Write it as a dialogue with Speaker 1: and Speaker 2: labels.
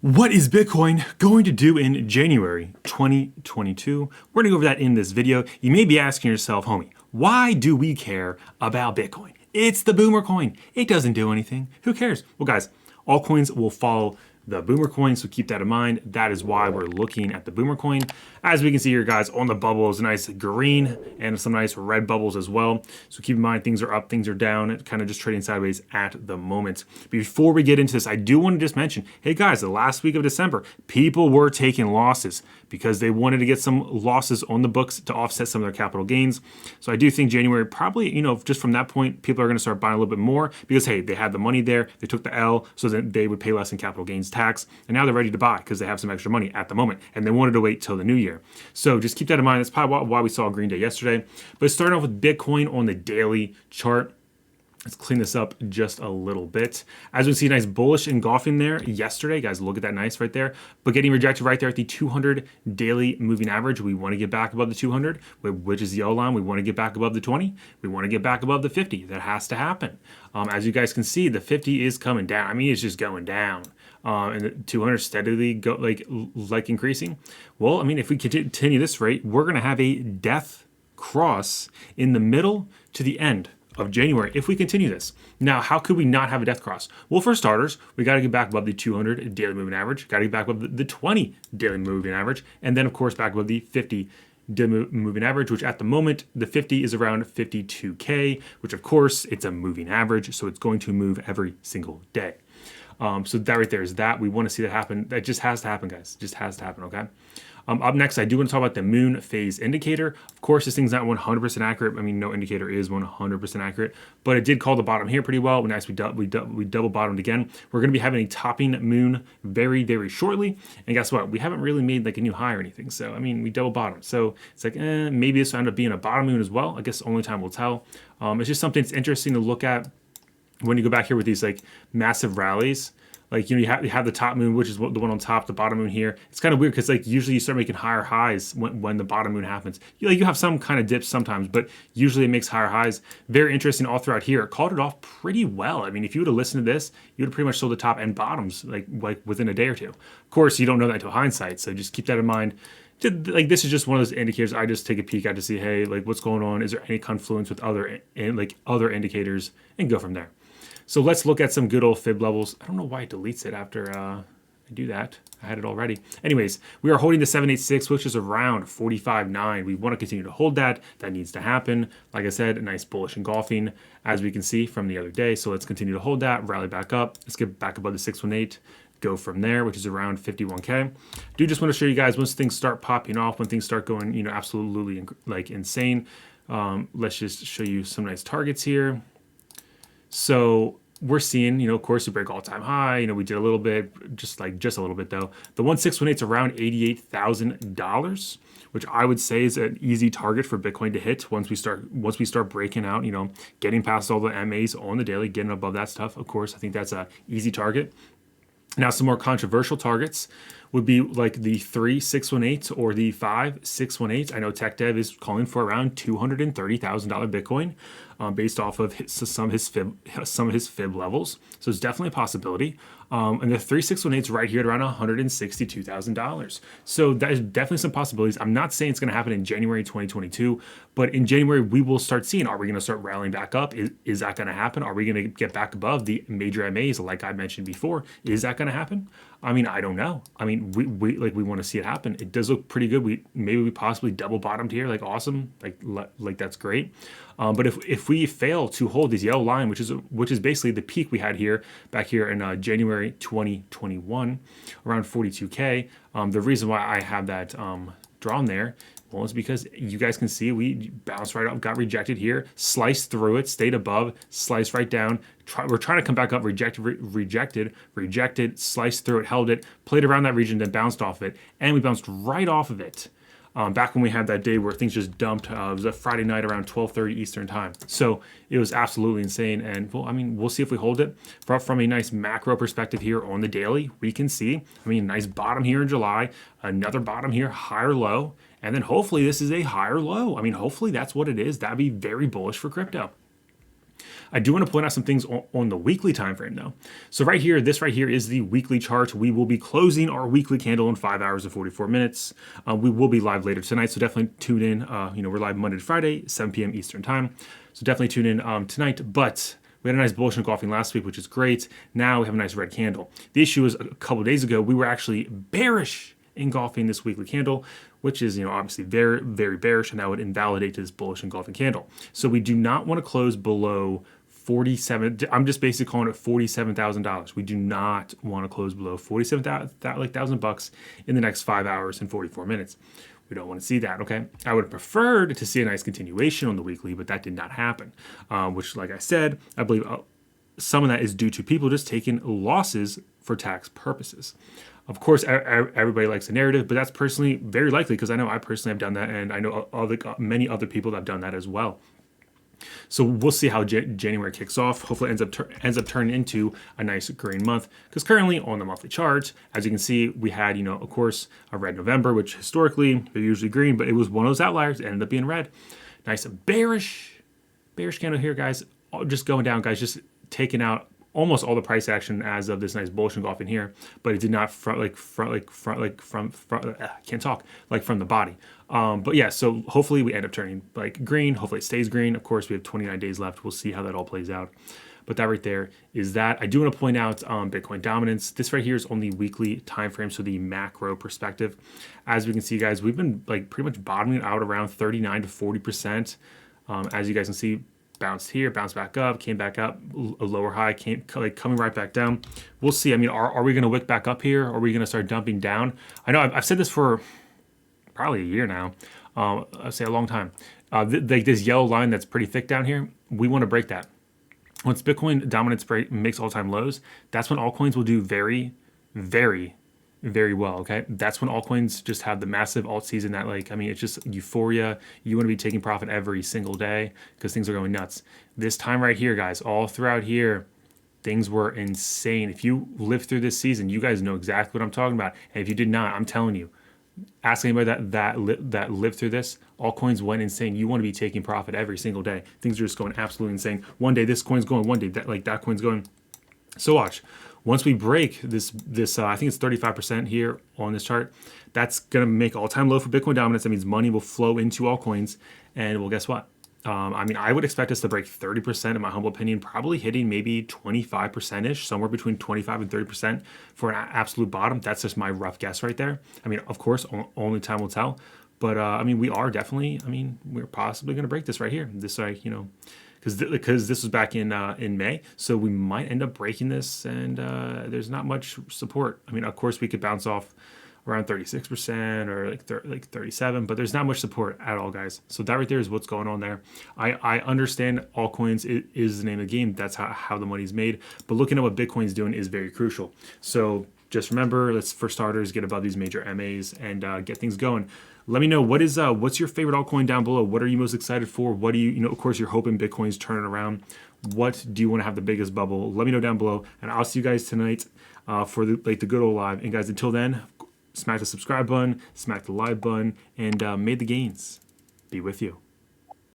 Speaker 1: What is Bitcoin going to do in January 2022? We're going to go over that in this video. You may be asking yourself, homie, why do we care about Bitcoin? It's the boomer coin. It doesn't do anything. Who cares? Well, guys, altcoins will follow the boomer coin, so keep that in mind. That is why we're looking at the boomer coin. As we can see here, guys, on the bubble is a nice green and some nice red bubbles as well. So keep in mind, things are up, things are down, kind of just trading sideways at the moment. Before we get into this, I do want to just mention, hey guys, the last week of December, people were taking losses because they wanted to get some losses on the books to offset some of their capital gains. So I do think January probably, just from that point, people are going to start buying a little bit more because, hey, they had the money there, they took the L, so then they would pay less in capital gains tax, and now they're ready to buy because they have some extra money at the moment, and they wanted to wait till the new year. So just keep that in mind. That's probably why we saw a green day yesterday. But starting off with Bitcoin on the daily chart, let's clean this up just a little bit. As we see, nice bullish engulfing there yesterday. Guys, look at that nice right there. But getting rejected right there at the 200 daily moving average. We want to get back above the 200, which is the yellow line. We want to get back above the 20. We want to get back above the 50. That has to happen. As you guys can see, the 50 is coming down. I mean, it's just going down. And the 200 steadily go like increasing. Well, I mean, if we continue this rate, we're going to have a death cross in the middle to the end of January if we continue this. Now, how could we not have a death cross? Well, for starters, we got to get back above the 200 daily moving average, got to get back above the 20 daily moving average, and then, of course, back above the 50 daily moving average, which at the moment, the 50 is around 52K, which, of course, it's a moving average, so it's going to move every single day. So that right there is that. We want to see that happen. That just has to happen, guys. Just has to happen, okay? Up next, I do want to talk about the moon phase indicator. Of course, this thing's not 100% accurate. I mean, no indicator is 100% accurate, but it did call the bottom here pretty well. Nice, we double bottomed again. We're going to be having a topping moon very, very shortly. And guess what? We haven't really made like a new high or anything. So, I mean, we double bottomed. So it's like, maybe this will end up being a bottom moon as well. I guess only time will tell. It's just something that's interesting to look at when you go back here with these like massive rallies. Like, you have the top moon, which is the one on top, the bottom moon here. It's kind of weird because like usually you start making higher highs when the bottom moon happens. You have some kind of dips sometimes, but usually it makes higher highs. Very interesting all throughout here. It called it off pretty well. I mean, if you would have listened to this, you would have pretty much sold the top and bottoms like within a day or two. Of course, you don't know that until hindsight, so just keep that in mind. Like, this is just one of those indicators I just take a peek at to see, hey, like what's going on? Is there any confluence with other indicators, and go from there. So let's look at some good old fib levels. I don't know why it deletes it after I do that. I had it already. Anyways, we are holding the 786, which is around 45.9. We want to continue to hold that. That needs to happen. Like I said, a nice bullish engulfing, as we can see from the other day. So let's continue to hold that, rally back up. Let's get back above the 618. Go from there, which is around 51K. Do just want to show you guys once things start popping off, when things start going, absolutely like insane. Let's just show you some nice targets here. So we're seeing, of course, we break all-time high. We did a little bit, just a little bit though. The 1618 is around $88,000, which I would say is an easy target for Bitcoin to hit once we start breaking out. Getting past all the MAs on the daily, getting above that stuff. Of course, I think that's an easy target. Now, some more controversial targets would be like the 3,618 or the 5,618. I know TechDev is calling for around $230,000 Bitcoin based off of some of his fib levels. So it's definitely a possibility. And the 3,618 is right here at around $162,000. So that is definitely some possibilities. I'm not saying it's going to happen in January 2022, but in January we will start seeing. Are we going to start rallying back up? Is that going to happen? Are we going to get back above the major MAs like I mentioned before? Is that going to happen? I mean, I don't know. I mean, we want to see it happen. It does look pretty good. Maybe we possibly double bottomed here, like awesome, like that's great. But if we fail to hold this yellow line, which is basically the peak we had here back here in January 2021, around 42K. The reason why I have that drawn there, well, it's because you guys can see we bounced right up, got rejected here, sliced through it, stayed above, sliced right down. We're trying to come back up, rejected, sliced through it, held it, played around that region, then bounced off it, and we bounced right off of it. Back when we had that day where things just dumped, it was a Friday night around 12:30 Eastern time. So it was absolutely insane. And well, I mean, we'll see if we hold it. From a nice macro perspective here on the daily, we can see, nice bottom here in July, another bottom here, higher low. And then hopefully this is a higher low. Hopefully that's what it is. That'd be very bullish for crypto. I do want to point out some things on the weekly time frame though. So right here, this right here is the weekly chart. We will be closing our weekly candle in 5 hours and 44 minutes. We will be live later tonight, so definitely tune in. We're live Monday to Friday, 7 p.m. Eastern time. So definitely tune in tonight. But we had a nice bullish engulfing last week, which is great. Now we have a nice red candle. The issue is a couple of days ago, we were actually bearish engulfing this weekly candle, which is, obviously very, very bearish, and that would invalidate this bullish engulfing candle. So we do not want to close below 47. I'm just basically calling it $47,000. We do not want to close below $47,000 in the next 5 hours and 44 minutes. We don't want to see that, okay? I would have preferred to see a nice continuation on the weekly, but that did not happen, which, like I said, I believe some of that is due to people just taking losses for tax purposes. Of course, everybody likes a narrative, but that's personally very likely because I know I personally have done that, and I know many other people that have done that as well. So we'll see how January kicks off. Hopefully it ends up turning into a nice green month, because currently on the monthly chart, as you can see, we had, of course, a red November, which historically they're usually green, but it was one of those outliers. It ended up being red. Nice bearish candle here, guys. Just going down, guys, just taking out almost all the price action as of this nice bullish engulf in here, but it did not from the body. But yeah, so hopefully we end up turning green. Hopefully it stays green. Of course, we have 29 days left. We'll see how that all plays out. But that right there is that. I do want to point out Bitcoin dominance. This right here is only weekly time frame, so the macro perspective. As we can see, guys, we've been pretty much bottoming out around 39 to 40%. As you guys can see, bounced here, bounced back up, came back up, a lower high, coming right back down. We'll see. I mean, are we going to wick back up here? Or are we going to start dumping down? I know I've said this for probably a year now. I'd say a long time. This yellow line that's pretty thick down here, we want to break that. Once Bitcoin dominance makes all-time lows, that's when altcoins will do very, very, very well, okay? That's when altcoins just have the massive alt season that it's just euphoria. You want to be taking profit every single day because things are going nuts. This time right here, guys, all throughout here, things were insane. If you lived through this season, you guys know exactly what I'm talking about. And if you did not, I'm telling you, ask anybody that lived through this, altcoins went insane. You want to be taking profit every single day. Things are just going absolutely insane. One day this coin's going, one day that coin's going. So watch. Once we break this, I think it's 35% here on this chart, that's going to make all-time low for Bitcoin dominance. That means money will flow into altcoins. And well, guess what? I would expect us to break 30%, in my humble opinion, probably hitting maybe 25%-ish, somewhere between 25 and 30% for an absolute bottom. That's just my rough guess right there. Of course, only time will tell. But, we are definitely, we're possibly going to break this right here. This, because this was back in May, so we might end up breaking this, and there's not much support. Of course, we could bounce off around 36% or 37, but there's not much support at all, guys. So that right there is what's going on there. I understand altcoins is the name of the game. That's how the money's made. But looking at what Bitcoin's doing is very crucial. So just remember, let's, for starters, get above these major MAs and get things going. Let me know what's your favorite altcoin down below. What are you most excited for? What do you of course, you're hoping Bitcoin's turning around. What do you want to have the biggest bubble? Let me know down below, and I'll see you guys tonight for the good old live. And guys, until then, smack the subscribe button, smack the like button, and may the gains be with you.